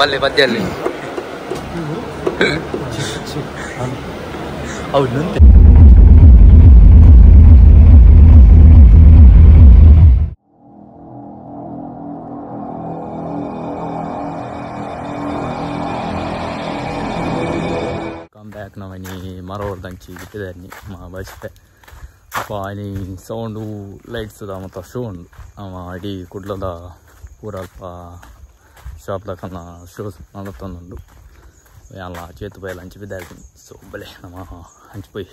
ಅಲ್ಲಿ ಮಧ್ಯದಲ್ಲಿ ಹೌದಂತೆ. ಬ್ಯಾಕ್ ನಾವನಿ ಮರವರ್ದಂಚಿ ಬಿಟ್ಟಿದ್ದಾನೆ ಬಸ್ತೆ ಅಪ್ಪ ಅಲ್ಲಿ ಸೌಂಡು ಲೈಟ್ಸ್ ಅದ ಮತ್ತು ಶೋ ಉಂಡು ಅವ ಇಡೀ ಕುಡ್ಲದ ಊರಲ್ಪ ಶಾಪ್ದಾಕನ್ನ ಶೋಸ್ ನಡತೊಂದುಂಡು ಎಲ್ಲ ಚೇತು ಬಯಲು ಹಂಚಿ ಬಿದ್ದಾಡ್ತೀನಿ. ಸೊ ಬಲೆ ನಮ್ಮ ಹಂಚಿಪೋಯಿ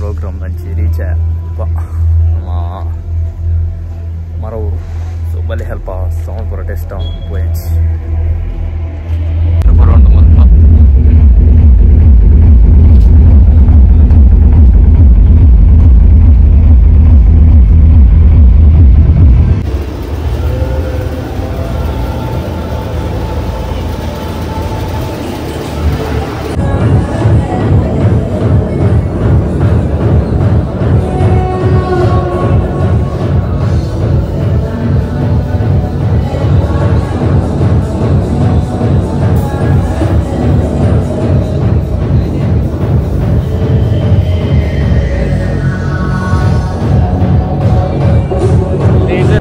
ಪ್ರೋಗ್ರಾಮ್ ನಂಚಿ ರೀಚ್ ಮರವರು ಸೊ ಬಲೆ ಹೆಲ್ಪ ಸೌಂಡ್ ಬರೋ ಟೆಸ್ಟ್ ಪೋಯಂಚಿ ಬರೋಂಡು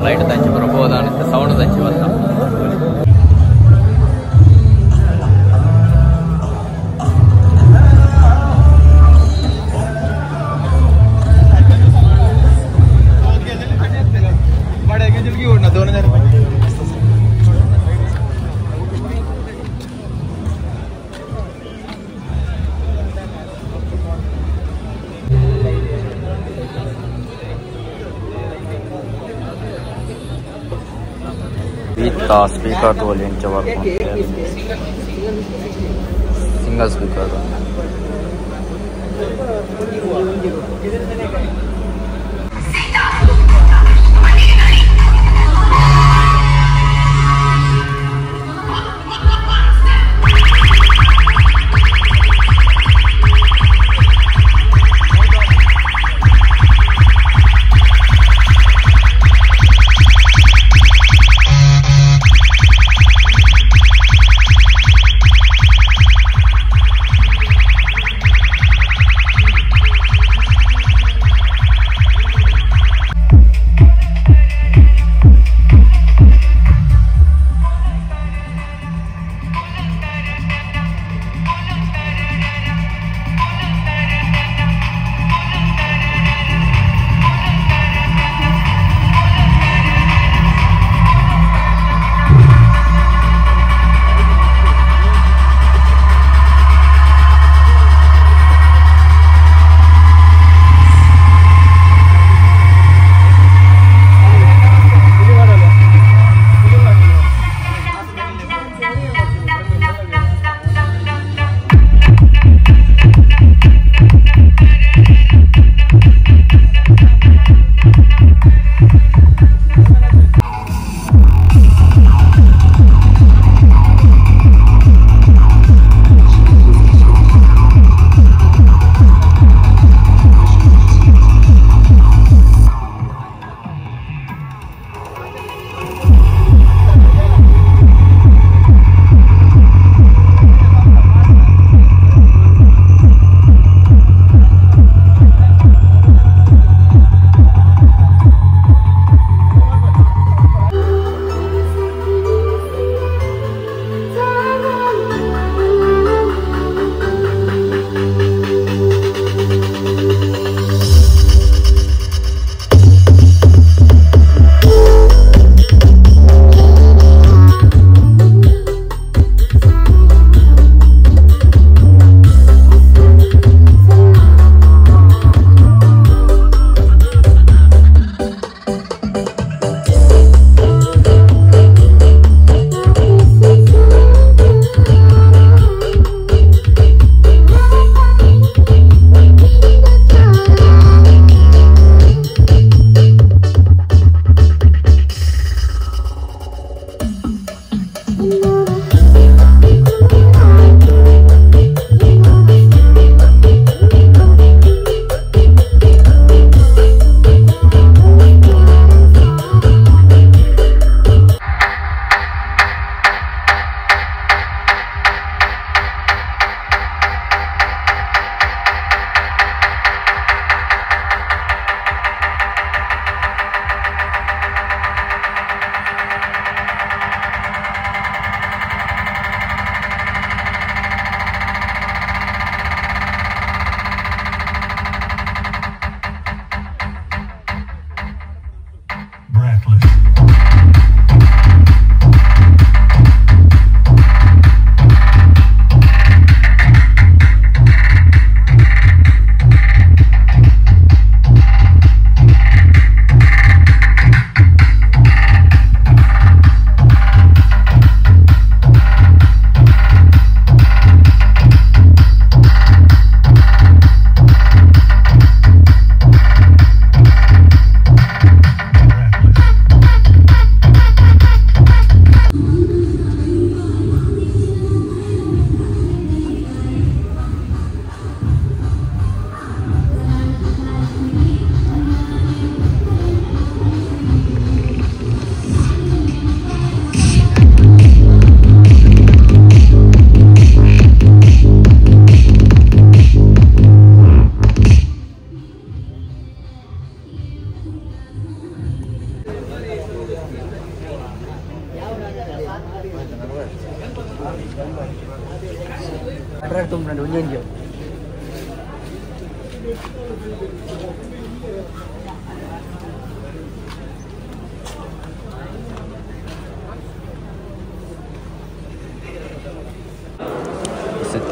ಲೈಟ್ ದಂಚಿ ಬರಬಹುದ ಅಂತ ಸೌಂಡ್ ದಂಚಿ ಬಂದ स्पीकर तो वर्क सिंगल स्पीकर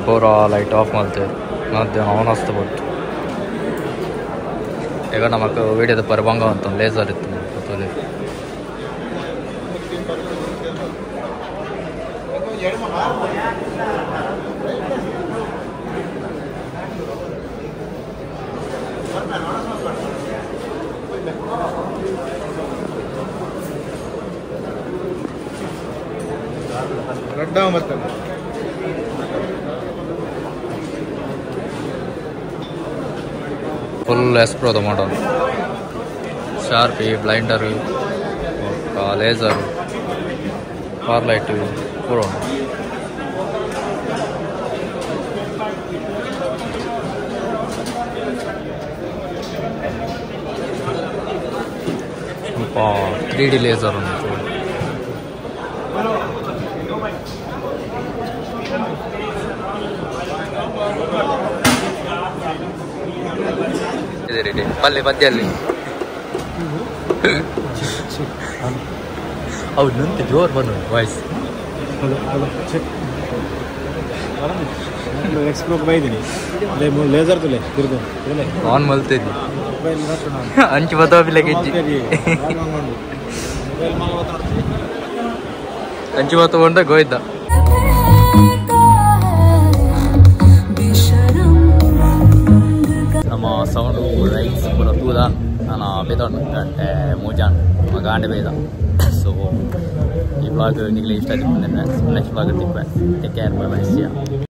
ಪೂರಾ ಲೈಟ್ ಆಫ್ ಮಾಡ್ತೇವೆ ಮಧ್ಯಾಹ್ನ ಆನ್ ಹಸ್ತು ಬಂತು ಈಗ ನಮಗೆ ವೀಡಿಯೋದ ಪರಭಂಗ ಅಂತ ಲೇಸರ್ ಇತ್ತು ಗೊತ್ತಲ್ಲಿ ಫುಲ್ ಎಸ್ಪ್ರೋದು ಮಾಡೋದು ಶಾರ್ಪಿ ಬ್ಲೈಂಡರು ಲೇಸರು ಫಾರ್ ಲೈಟು ಪೂರ ಸ್ವಲ್ಪ 3D ಲೇಸರ್ ಉಂಟು ಪಲ್ಲೆ ಮಧ್ಯದಲ್ಲಿ ಹೌದು ನಂತೆ ಜೋರು ಬಂದು ವಾಯ್ಸ್ ಎಕ್ಸ್ಪ್ರೋಕ್ ಬೈದಿನಿ ಲೇಸರ್ ತುಲೆ ತಿರ್ದು ಆನ್ ಮಲ್ತಿದ್ದಿ ಅಂಚು ಬತ್ತಾವಿಲ್ಲ ಗೆಜ್ಜಿ ಅಂಚು ಬತ್ತಗೊಂಡ ಗೋಯ್ದ ನಮ್ಮ ಸೌಂಡು ರೈಸ್ ಪೂರ ತೂದ ನಾನು ಬೇದೋಣ ಗಂಟೆ ಮೂಜಾನ್ ಗಾಂಡೆ ಬೇದ ಸೊ ಈ ಬ್ಲಾಗ್ ನಿಗಲಿ ಇಷ್ಟ ಆಯ್ತು ನೆಕ್ಸ್ಟ್ ಬ್ಲಾಗ್ ತಿಪ್ಪೆ take care bye bye see you